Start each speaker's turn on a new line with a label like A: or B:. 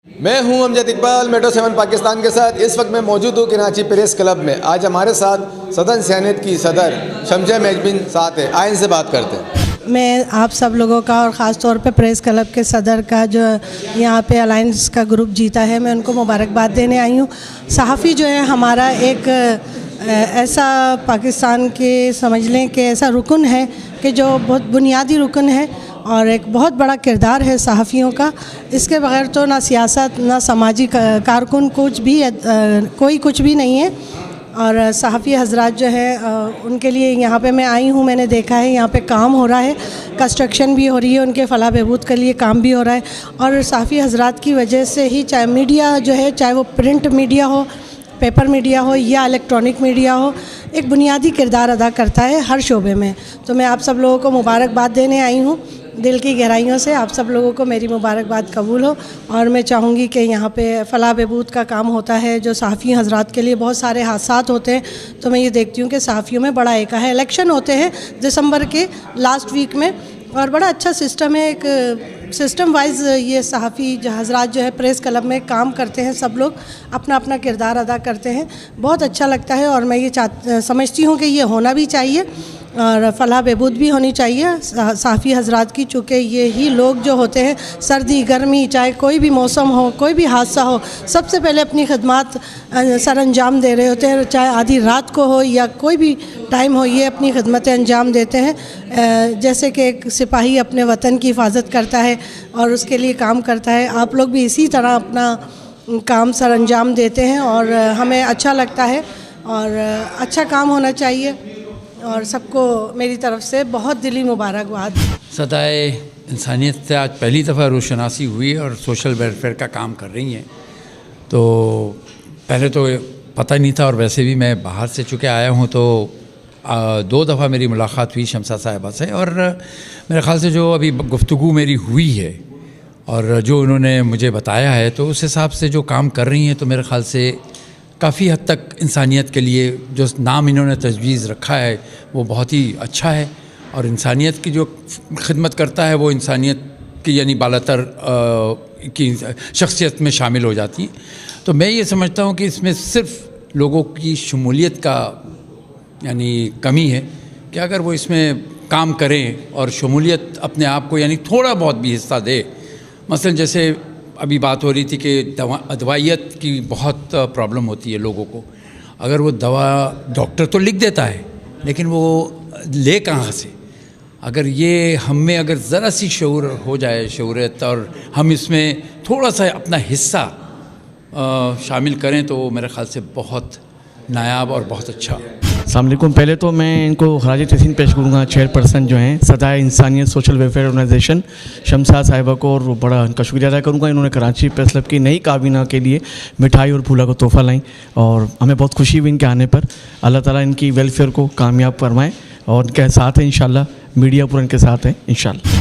A: میں ہوں امجد اقبال، میٹرو 7 پاکستان کے ساتھ اس وقت میں موجود ہوں کراچی پریس کلب میں۔ آج ہمارے ساتھ صدر انسانیت کی صدر شمشاہ ماہ جبین ساتھ ہے، آئیں سے بات کرتے ہیں۔
B: میں آپ سب لوگوں کا اور خاص طور پہ پریس کلب کے صدر کا جو یہاں پہ الائنس کا گروپ جیتا ہے، میں ان کو مبارکباد دینے آئی ہوں۔ صحافی جو ہے ہمارا ایک ایسا پاکستان کے سمجھ لیں کہ ایسا رکن ہے کہ جو بہت بنیادی رکن ہے اور ایک بہت بڑا کردار ہے صحافیوں کا۔ اس کے بغیر تو نہ سیاست نہ سماجی کارکن کوئی کچھ بھی نہیں ہے۔ اور صحافی حضرات جو ہے ان کے لیے یہاں پہ میں آئی ہوں، میں نے دیکھا ہے یہاں پہ کام ہو رہا ہے، کنسٹرکشن بھی ہو رہی ہے، ان کے فلاح بہبود کے لیے کام بھی ہو رہا ہے۔ اور صحافی حضرات کی وجہ سے ہی چاہے میڈیا جو ہے، چاہے وہ پرنٹ میڈیا ہو، پیپر میڈیا ہو یا الیکٹرانک میڈیا ہو، ایک بنیادی کردار ادا کرتا ہے ہر شعبے میں۔ تو میں آپ سب لوگوں کو مبارکباد دینے آئی ہوں، دل کی گہرائیوں سے آپ سب لوگوں کو میری مبارکباد قبول ہو۔ اور میں چاہوں گی کہ یہاں پہ فلاح بہبود کا کام ہوتا ہے، جو صحافی حضرات کے لیے بہت سارے حادثات ہوتے ہیں، تو میں یہ دیکھتی ہوں کہ صحافیوں میں بڑا ایکا ہے۔ الیکشن ہوتے ہیں دسمبر کے لاسٹ ویک میں، اور بڑا اچھا سسٹم ہے، ایک سسٹم وائز یہ صحافی حضرات جو ہے پریس کلب میں کام کرتے ہیں، سب لوگ اپنا اپنا کردار ادا کرتے ہیں، بہت اچھا لگتا ہے۔ اور میں یہ سمجھتی ہوں کہ یہ ہونا بھی چاہیے اور فلاح بہبود بھی ہونی چاہیے صحافی حضرات کی، چونکہ یہی لوگ جو ہوتے ہیں سردی گرمی چاہے کوئی بھی موسم ہو، کوئی بھی حادثہ ہو، سب سے پہلے اپنی خدمات سر انجام دے رہے ہوتے ہیں، چاہے آدھی رات کو ہو یا کوئی بھی ٹائم ہو، یہ اپنی خدمتیں انجام دیتے ہیں۔ جیسے کہ ایک سپاہی اپنے وطن کی حفاظت کرتا ہے اور اس کے لیے کام کرتا ہے، آپ لوگ بھی اسی طرح اپنا کام سر انجام دیتے ہیں اور ہمیں اچھا لگتا ہے اور اچھا کام ہونا چاہیے۔ اور سب کو میری طرف سے بہت دلی مبارکباد۔
C: صدائے انسانیت سے آج پہلی دفعہ روشناسی ہوئی اور سوشل ویلفیئر کا کام کر رہی ہیں، تو پہلے تو پتہ نہیں تھا، اور ویسے بھی میں باہر سے چکے آیا ہوں تو 2 دفعہ میری ملاقات ہوئی شمسا صاحبہ سے، اور میرے خیال سے جو ابھی گفتگو میری ہوئی ہے اور جو انہوں نے مجھے بتایا ہے، تو اس حساب سے جو کام کر رہی ہیں تو میرے خیال سے کافی حد تک انسانیت کے لیے جو نام انہوں نے تجویز رکھا ہے وہ بہت ہی اچھا ہے، اور انسانیت کی جو خدمت کرتا ہے وہ انسانیت کی یعنی بالاتر کی شخصیت میں شامل ہو جاتی ہیں۔ تو میں یہ سمجھتا ہوں کہ اس میں صرف لوگوں کی شمولیت کا یعنی کمی ہے، کہ اگر وہ اس میں کام کریں اور شمولیت اپنے آپ کو یعنی تھوڑا بہت بھی حصہ دے۔ مثلا جیسے ابھی بات ہو رہی تھی کہ ادوائیت کی بہت پرابلم ہوتی ہے لوگوں کو، اگر وہ دوا ڈاکٹر تو لکھ دیتا ہے لیکن وہ لے کہاں سے؟ اگر یہ ہم میں اگر ذرا سی شعور ہو جائے، شعوریت، اور ہم اس میں تھوڑا سا اپنا حصہ شامل کریں تو میرے خیال سے بہت نایاب اور بہت اچھا۔
D: السلام علیکم۔ پہلے تو میں ان کو خراج تحسین پیش کروں گا چیئرپرسن جو ہیں صدائے انسانیت سوشل ویلفیئر آرگنائزیشن شمسا صاحبہ کو، اور بڑا ان کا شکریہ ادا کروں گا، انہوں نے کراچی پریس کلب کی نئی کابینہ کے لیے مٹھائی اور پھولا کو تحفہ لائیں، اور ہمیں بہت خوشی ہوئی ان کے آنے پر۔ اللہ تعالیٰ ان کی ویلفیئر کو کامیاب فرمائے، اور ان کے ساتھ ہیں انشاءاللہ، میڈیا پورا ان کے ساتھ ہے انشاءاللہ۔